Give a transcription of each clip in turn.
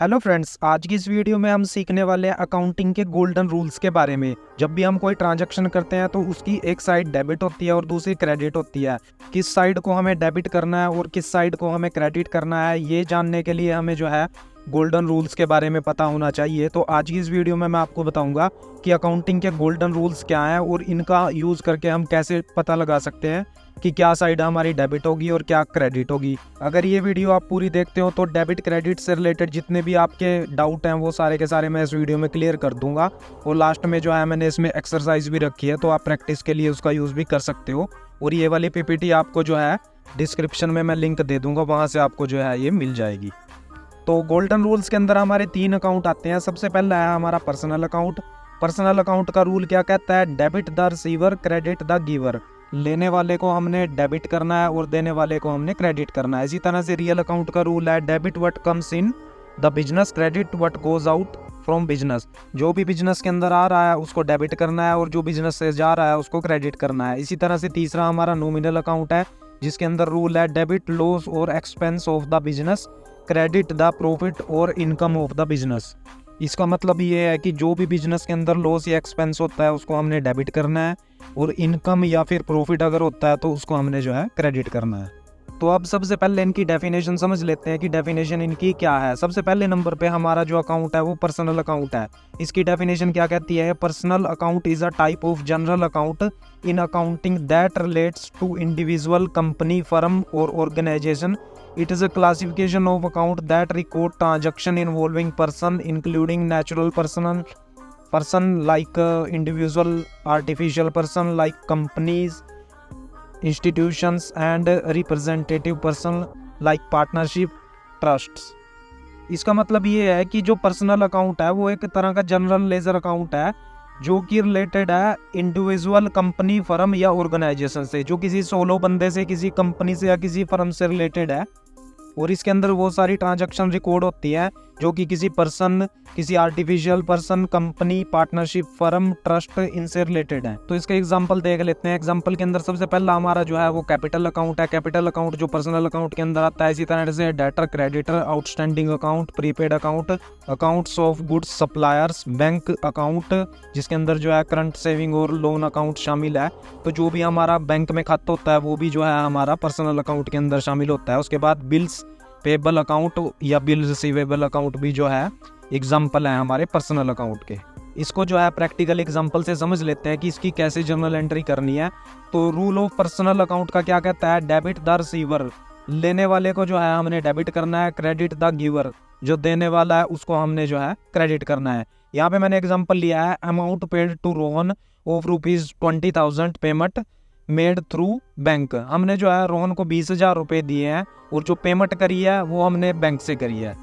Hello friends, आज की इस वीडियो में हम सीखने वाले हैं अकाउंटिंग के गोल्डन रूल्स के बारे में। जब भी हम कोई ट्रांजैक्शन करते हैं तो उसकी एक साइड डेबिट होती है और दूसरी क्रेडिट होती है। किस साइड को हमें डेबिट करना है और किस साइड को हमें क्रेडिट करना है, ये जानने के लिए हमें जो है गोल्डन रूल्स के बारे में पता होना चाहिए। तो आज की इस वीडियो में मैं आपको बताऊंगा कि अकाउंटिंग के गोल्डन रूल्स क्या हैं और इनका यूज़ करके हम कैसे पता लगा सकते हैं कि क्या साइड हमारी डेबिट होगी और क्या क्रेडिट होगी। अगर ये वीडियो आप पूरी देखते हो तो डेबिट क्रेडिट से रिलेटेड जितने भी आपके डाउट हैं वो सारे के सारे मैं इस वीडियो में क्लियर कर दूंगा। और लास्ट में जो है मैंने इसमें एक्सरसाइज भी रखी है, तो आप प्रैक्टिस के लिए उसका यूज़ भी कर सकते हो। और ये वाली पीपीटी आपको जो है डिस्क्रिप्शन में मैं लिंक दे दूंगा, वहाँ से आपको जो है ये मिल जाएगी। तो गोल्डन रूल्स के अंदर हमारे 3 अकाउंट आते हैं। सबसे पहला है हमारा पर्सनल अकाउंट। पर्सनल अकाउंट का रूल क्या कहता है? Debit the receiver, credit the giver. लेने वाले को हमने डेबिट करना है और देने वाले को हमने क्रेडिट करना है। इसी तरह से रियल अकाउंट का रूल है debit what comes in the business, credit what goes out from business. जो भी बिजनेस के अंदर आ रहा है उसको डेबिट करना है और जो बिजनेस से जा रहा है उसको क्रेडिट करना है। इसी तरह से तीसरा हमारा नॉमिनल अकाउंट है, जिसके अंदर रूल है डेबिट लॉस और expense of the business, credit the profit और इनकम ऑफ द बिजनेस। इसका मतलब ये है कि जो भी बिजनेस के अंदर लॉस या एक्सपेंस होता है उसको हमने डेबिट करना है और इनकम या फिर प्रॉफिट अगर होता है तो उसको हमने जो है क्रेडिट करना है। तो अब सबसे पहले इनकी डेफिनेशन समझ लेते हैं कि डेफिनेशन इनकी क्या है। सबसे पहले नंबर पे हमारा जो अकाउंट है वो पर्सनल अकाउंट है। इसकी डेफिनेशन क्या कहती है? Personal account is a type of general account in accounting that relates to individual, company, firm और organization. It is a classification of account that record transaction involving person, including natural person like individual, artificial person like companies, institutions, and representative person like partnership, trusts. इसका मतलब ये है कि जो personal account है वो एक तरह का जनरल लेजर अकाउंट है जो कि रिलेटेड है इंडिविजुअल, कंपनी, फर्म या ऑर्गेनाइजेशन से, जो किसी सोलो बंदे से, किसी कंपनी से या किसी फर्म से रिलेटेड है। और इसके अंदर वो सारी ट्रांजैक्शन रिकॉर्ड होती है जो कि किसी पर्सन, किसी artificial person, company, partnership, firm, trust, इनसे रिलेटेड है। तो इसका एग्जांपल देख लेते हैं। एग्जांपल के अंदर सबसे पहला हमारा जो है वो कैपिटल अकाउंट है। कैपिटल अकाउंट जो पर्सनल अकाउंट के अंदर आता है। इसी तरह से debtor, creditor, outstanding account, prepaid account, accounts of goods suppliers, bank account जिसके अंदर जो है करंट, सेविंग और लोन अकाउंट शामिल है। तो जो भी हमारा बैंक में खाता होता है वो भी जो है हमारा पर्सनल अकाउंट के अंदर शामिल होता है। उसके बाद बिल्स पेबल अकाउंट या बिल रिसीवेबल अकाउंट भी जो है एग्जाम्पल है हमारे पर्सनल अकाउंट के। इसको जो है प्रैक्टिकल एग्जाम्पल से समझ लेते हैं कि इसकी कैसे जर्नल एंट्री करनी है। तो रूल ऑफ पर्सनल अकाउंट का क्या कहता है? डेबिट द रिसीवर, लेने वाले को जो है हमने डेबिट करना है। क्रेडिट द गिवर, जो देने वाला है उसको हमने जो है क्रेडिट करना है। यहाँ पे मैंने एग्जाम्पल लिया है, amount paid to Rohan of ₹20,000 payment made through bank. हमने जो है रोहन को 20,000 रुपये दिए हैं और जो पेमेंट करी है वो हमने बैंक से करी है।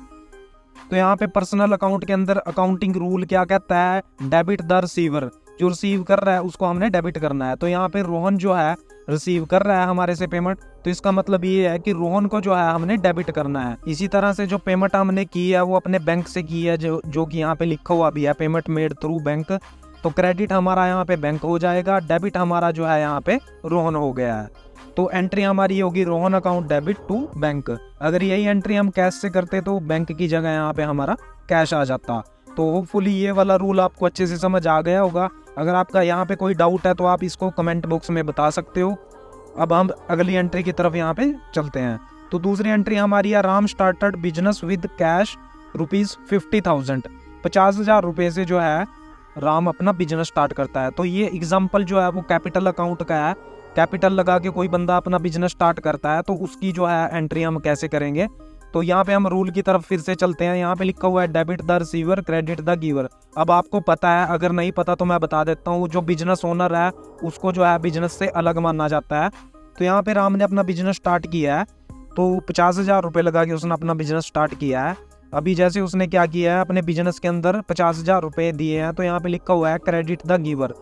तो यहाँ पे पर्सनल अकाउंट के अंदर अकाउंटिंग रूल क्या कहता है? डेबिट द रिसीवर, जो रिसीव कर रहा है उसको हमने डेबिट करना है। तो यहाँ पे रोहन जो है रिसीव कर रहा है हमारे से पेमेंट, तो इसका मतलब ये है कि रोहन को जो है हमने डेबिट करना है। इसी तरह से जो पेमेंट हमने की है वो अपने बैंक से की है, जो कि यहाँ पे लिखा हुआ भी है, पेमेंट मेड थ्रू बैंक। तो क्रेडिट हमारा यहाँ पे बैंक हो जाएगा, डेबिट हमारा जो है यहाँ पे रोहन हो गया है। तो एंट्री हमारी होगी Rohan account debit to bank. अगर यही एंट्री हम कैश से करते तो बैंक की जगह यहाँ पे हमारा कैश आ जाता। तो होपफुली ये वाला रूल आपको अच्छे से समझ आ गया होगा। अगर आपका यहाँ पे कोई डाउट है तो आप इसको कमेंट बॉक्स में बता सकते हो। अब हम अगली एंट्री की तरफ यहाँ पे चलते हैं। तो दूसरी एंट्री हमारी है, Ram started business with cash ₹50,000। 50,000 रुपये से जो है राम अपना बिजनेस स्टार्ट करता है। तो ये एग्जाम्पल जो है वो कैपिटल अकाउंट का है। कैपिटल लगा के कोई बंदा अपना बिजनेस स्टार्ट करता है तो उसकी जो है एंट्री हम कैसे करेंगे? तो यहाँ पे हम रूल की तरफ फिर से चलते हैं। यहाँ पे लिखा हुआ है debit the receiver, credit the giver. अब आपको पता है, अगर नहीं पता तो मैं बता देता हूँ। जो बिजनेस ओनर है उसको जो है बिजनेस से अलग माना जाता है। तो यहाँ पे राम ने अपना बिजनेस स्टार्ट किया है, तो 50,000 रुपये लगा के उसने अपना बिजनेस स्टार्ट किया है। अभी जैसे उसने क्या किया है, अपने बिजनेस के अंदर 50,000 रुपये दिए हैं। तो यहाँ पे लिखा हुआ है क्रेडिट द गिवर,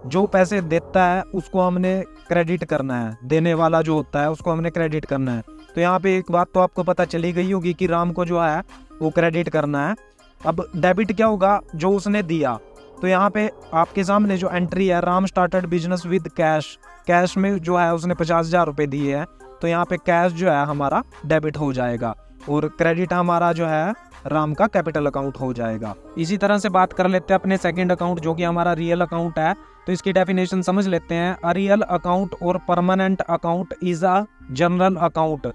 जो पैसे देता है उसको हमने क्रेडिट करना है, देने वाला जो होता है उसको हमने क्रेडिट करना है। तो यहाँ पे एक बात तो आपको पता चली गई होगी कि राम को जो है वो क्रेडिट करना है। अब डेबिट क्या होगा? जो उसने दिया। तो यहाँ पे आपके सामने जो एंट्री है, Ram started business with cash, cash में जो है उसने 50,000 रुपये दिए हैं। तो यहाँ पे कैश जो है हमारा डेबिट हो जाएगा और क्रेडिट हमारा जो है राम का कैपिटल अकाउंट हो जाएगा। इसी तरह से बात कर लेते हैं अपने सेकंड अकाउंट जो कि हमारा रियल अकाउंट है। तो इसकी डेफिनेशन समझ लेते हैं। अ रियल अकाउंट और permanent account is a general account.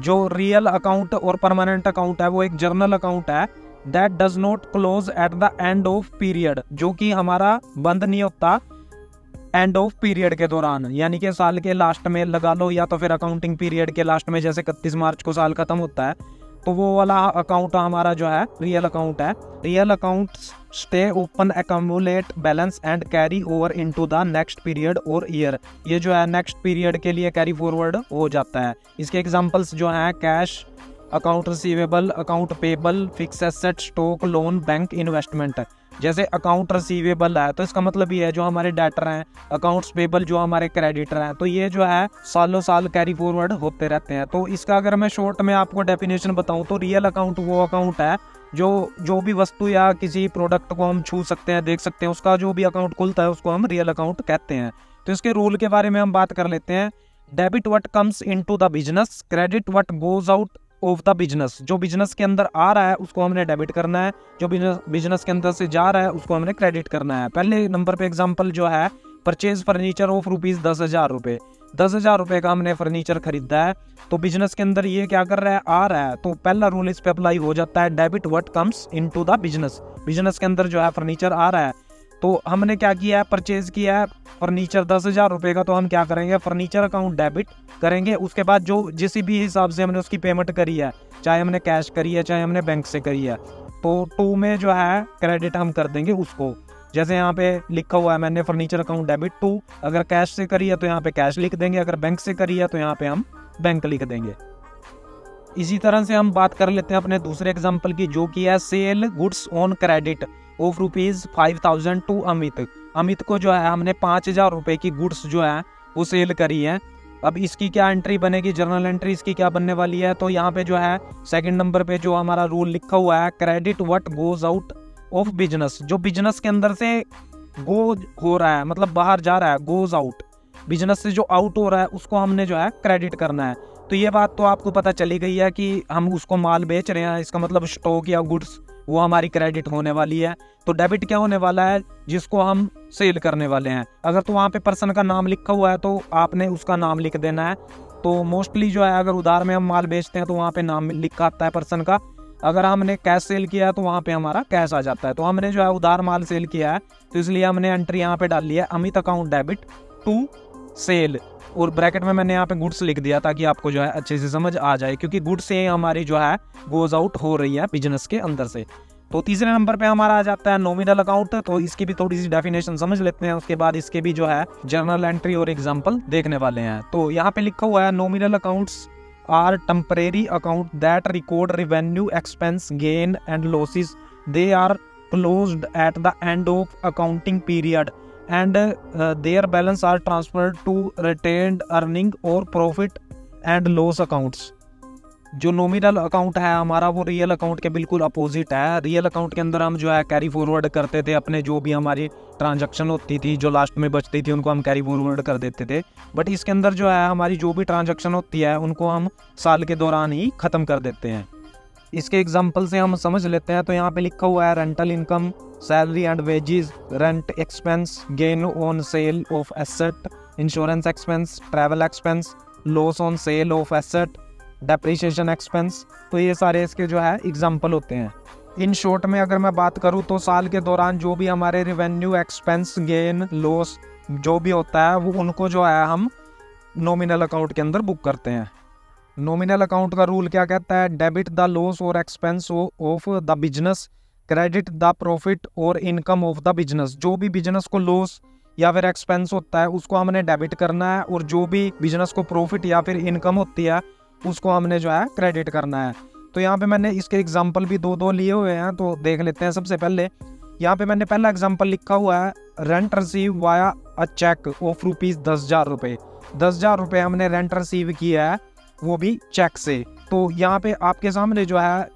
जो रियल अकाउंट और परमानेंट अकाउंट है वो एक जर्नल अकाउंट है। That does not close eight the end of period, जो कि हमारा बंद नहीं होता एंड ऑफ पीरियड के दौरान, यानी कि साल के लास्ट में लगा लो या तो फिर अकाउंटिंग पीरियड के लास्ट में, जैसे 31 मार्च को साल खत्म होता है, तो वो वाला अकाउंट हमारा जो है रियल अकाउंट है। Real account stay open, accumulate balance and carry over into the next period और ईयर। ये जो है नेक्स्ट पीरियड के लिए कैरी फॉरवर्ड हो जाता है। इसके एग्जांपल्स जो हैं cash, account receivable, account payable, fix asset, stock, loan, bank, investment. जैसे अकाउंट रिसीवेबल है तो इसका मतलब ये है जो हमारे डेटर हैं, अकाउंट्स पेबल जो हमारे क्रेडिटर हैं, तो ये जो है सालों साल कैरी फॉरवर्ड होते रहते हैं। तो इसका अगर मैं शॉर्ट में आपको डेफिनेशन बताऊं तो रियल अकाउंट वो अकाउंट है जो भी वस्तु या किसी प्रोडक्ट को हम छू सकते हैं, देख सकते हैं, उसका जो भी अकाउंट खुलता है उसको हम रियल अकाउंट कहते हैं। तो इसके रूल के बारे में हम बात कर लेते हैं। Debit what comes into the business, credit what goes out of the business. जो बिजनेस के अंदर आ रहा है उसको हमने डेबिट करना है, जो बिजनेस के अंदर से जा रहा है उसको हमने क्रेडिट करना है। पहले नंबर पे एग्जांपल जो है परचेज फर्नीचर ऑफ रुपीज 10,000 रुपये। 10,000 रुपये का हमने फर्नीचर खरीदा है, तो बिजनेस के अंदर ये क्या कर रहा है, आ रहा है, तो पहला रूल इस पे अप्लाई हो जाता है, debit what comes into the business. Business के अंदर जो है फर्नीचर आ रहा है, तो हमने क्या किया है, परचेज किया है फर्नीचर 10,000 रुपये का, तो हम क्या करेंगे, फर्नीचर अकाउंट डेबिट करेंगे। उसके बाद जो जिस भी हिसाब से हमने उसकी पेमेंट करी है, चाहे हमने कैश करी है चाहे हमने बैंक से करी है, तो 2 में जो है क्रेडिट हम कर देंगे उसको। जैसे यहाँ पे लिखा हुआ है मैंने फर्नीचर अकाउंट डेबिट 2, अगर कैश से करी है तो यहाँ पे कैश लिख देंगे, अगर बैंक से करी है तो यहाँ पे हम बैंक लिख देंगे। इसी तरह से हम बात कर लेते हैं अपने दूसरे एग्जाम्पल की, जो कि है sale goods on credit of rupees 5,000 to Amit. Amit को जो है हमने 5,000 रुपये की गुड्स जो है वो सेल करी है। अब इसकी क्या एंट्री बनेगी, जर्नल एंट्री इसकी क्या बनने वाली है, तो यहाँ पे जो है सेकंड नंबर पे जो हमारा रूल लिखा हुआ है, credit what goes out of business. जो बिजनेस के अंदर से गो हो रहा है, मतलब बाहर जा रहा है, गोज आउट, बिजनेस से जो आउट हो रहा है उसको हमने जो है क्रेडिट करना है। तो ये बात तो आपको पता चली गई है कि हम उसको माल बेच रहे हैं, इसका मतलब स्टॉक या गुड्स वो हमारी क्रेडिट होने वाली है। तो डेबिट क्या होने वाला है, जिसको हम सेल करने वाले हैं। अगर तो वहाँ पे पर्सन का नाम लिखा हुआ है तो आपने उसका नाम लिख देना है। तो मोस्टली जो है अगर उधार में हम माल बेचते हैं तो वहाँ पे नाम लिखा आता है पर्सन का। अगर हमने कैश सेल किया है तो वहाँ पे हमारा कैश आ जाता है। तो हमने जो है उधार माल सेल किया है, तो इसलिए हमने एंट्री यहाँ पे डाल लिया है, Amit account debit to sale, और ब्रैकेट में मैंने यहाँ पे गुड्स लिख दिया ताकि आपको जो है अच्छे से समझ आ जाए, क्योंकि गुड्स से हमारी जो है गोज आउट हो रही है बिजनेस के अंदर से। तो तीसरे नंबर पे हमारा आ जाता है नॉमिनल अकाउंट। तो इसकी भी थोड़ी सी डेफिनेशन समझ लेते हैं, उसके बाद इसके भी जो है जर्नल एंट्री और एग्जांपल देखने वाले हैं। तो यहाँ पे लिखा हुआ है nominal accounts are temporary account that record revenue, expense, gain and losses. They are closed at the end of accounting period and their balance are transferred to retained earning और प्रॉफिट एंड लॉस अकाउंट्स। जो nominal account है हमारा वो real account के बिल्कुल opposite है। Real account के अंदर हम जो है कैरी फॉरवर्ड करते थे, अपने जो भी हमारी ट्रांजैक्शन होती थी जो लास्ट में बचती थी उनको हम कैरी फॉरवर्ड कर देते थे। बट इसके अंदर जो है हमारी जो भी ट्रांजैक्शन होती है उनको हम साल के दौरान ही ख़त्म कर देते हैं। इसके एग्जाम्पल से हम समझ लेते हैं। तो यहाँ पे लिखा हुआ है rental income, salary and wages, rent expense, gain on sale of asset, insurance expense, travel expense, loss on sale of asset, depreciation expense. तो ये सारे इसके जो है एग्जाम्पल होते हैं। इन शॉर्ट में अगर मैं बात करूँ तो साल के दौरान जो भी हमारे रेवेन्यू, एक्सपेंस, गेन, लॉस जो भी होता है वो उनको जो है हम नॉमिनल अकाउंट के अंदर बुक करते हैं। नॉमिनल अकाउंट का रूल क्या कहता है, डेबिट द लॉस और expense of the business, credit the profit और इनकम ऑफ द बिजनेस। जो भी बिजनेस को लॉस या फिर एक्सपेंस होता है उसको हमने डेबिट करना है, और जो भी बिजनेस को प्रॉफिट या फिर इनकम होती है उसको हमने जो है क्रेडिट करना है। तो यहाँ पे मैंने इसके एग्जाम्पल भी दो लिए हुए हैं, तो देख लेते हैं। सबसे पहले यहाँ पे मैंने पहला एग्जाम्पल लिखा हुआ है, rent receive via a cheque of rupees 10,000 रुपये। 10,000 रुपये हमने रेंट रिसीव किया है, वो भी चेक से। तो यहाँ पे आपके सामने जो है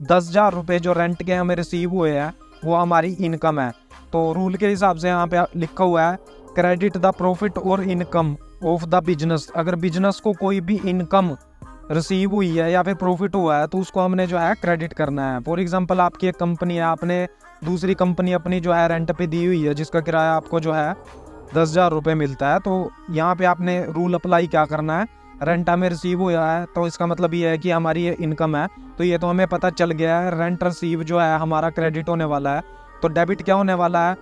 10,000 रुपये जो रेंट के हमें रिसीव हुए हैं वो हमारी इनकम है। तो रूल के हिसाब से यहाँ पे लिखा हुआ है क्रेडिट द प्रॉफिट और इनकम ऑफ द बिजनेस। अगर बिजनेस को कोई भी इनकम रिसीव हुई है या फिर प्रॉफिट हुआ है तो उसको हमने जो है क्रेडिट करना है। फॉर एग्जांपल आपकी एक कंपनी है, आपने दूसरी कंपनी अपनी जो है रेंट पे दी हुई है जिसका किराया आपको जो है 10,000 रुपये मिलता है। तो यहाँ पे आपने रूल अप्लाई क्या करना है, रेंट हमें रिसीव हुआ है तो इसका मतलब ये है कि हमारी ये इनकम है, तो ये तो हमें पता चल गया है। रेंट रिसीव जो है हमारा क्रेडिट होने वाला है, तो डेबिट क्या होने वाला है,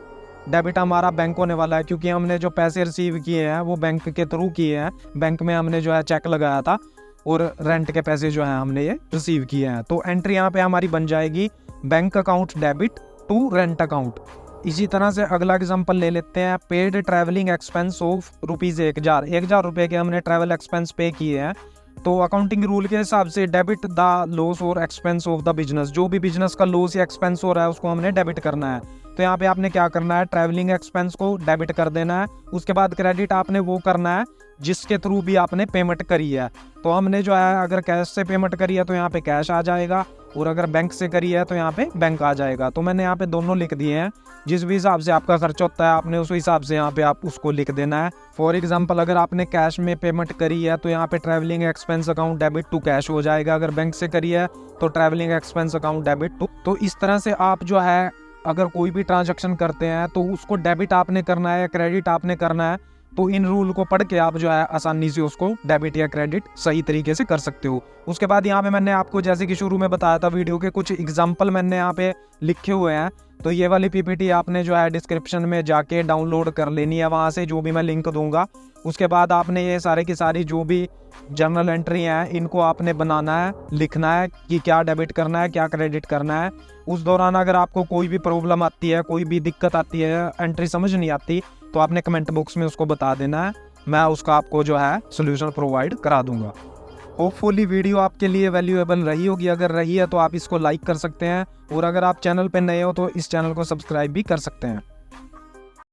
डेबिट हमारा बैंक होने वाला है, क्योंकि हमने जो पैसे रिसीव किए हैं वो बैंक के थ्रू किए हैं। बैंक में हमने जो है चेक लगाया था और रेंट के पैसे जो है हमने ये रिसीव किए हैं। तो एंट्री यहाँ पे हमारी बन जाएगी bank account debit to rent account. इसी तरह से अगला एग्जांपल ले लेते हैं, पेड ट्रैवलिंग एक्सपेंस ऑफ ₹1,000 रुपये के हमने ट्रैवल एक्सपेंस पे किए हैं। तो अकाउंटिंग रूल के हिसाब से डेबिट द लॉस और एक्सपेंस ऑफ द बिजनेस, जो भी बिजनेस का लॉस या एक्सपेंस हो रहा है उसको हमने डेबिट करना है। तो यहाँ पे आपने क्या करना है, ट्रैवलिंग एक्सपेंस को डेबिट कर देना है। उसके बाद क्रेडिट आपने वो करना है जिसके थ्रू भी आपने पेमेंट करी है। तो हमने जो है अगर कैश से पेमेंट करी है तो यहाँ पे कैश आ जाएगा, और अगर बैंक से करी है तो यहाँ पे बैंक आ जाएगा। तो मैंने यहाँ पे दोनों लिख दिए हैं, जिस भी हिसाब से आपका खर्च होता है आपने उस हिसाब से यहाँ पे आप उसको लिख देना है। फॉर एग्जांपल अगर आपने कैश में पेमेंट करी है तो यहाँ पे travelling expense account debit to cash हो जाएगा, अगर बैंक से करी है तो travelling expense account debit to. तो इस तरह से आप जो है अगर कोई भी ट्रांजैक्शन करते हैं तो उसको डेबिट आपने करना है या क्रेडिट आपने करना है। तो इन रूल को पढ़ के आप जो है आसानी से उसको डेबिट या क्रेडिट सही तरीके से कर सकते हो। उसके बाद यहाँ पे मैंने आपको जैसे कि शुरू में बताया था वीडियो के कुछ एग्जांपल मैंने यहाँ पे लिखे हुए हैं। तो ये वाली पीपीटी आपने जो है डिस्क्रिप्शन में जाके डाउनलोड कर लेनी है, वहाँ से जो भी मैं लिंक दूंगा। उसके बाद आपने ये सारे की सारी जो भी जर्नल एंट्री हैं इनको आपने बनाना है, लिखना है कि क्या डेबिट करना है क्या क्रेडिट करना है। उस दौरान अगर आपको कोई भी प्रॉब्लम आती है, कोई भी दिक्कत आती है, एंट्री समझ नहीं आती, तो आपने कमेंट बॉक्स में उसको बता देना है, मैं उसका आपको जो है सोल्यूशन प्रोवाइड करा दूंगा। होपफुली वीडियो आपके लिए वैल्यूएबल रही होगी, अगर रही है तो आप इसको लाइक कर सकते हैं, और अगर आप चैनल पर नए हो तो इस चैनल को सब्सक्राइब भी कर सकते हैं।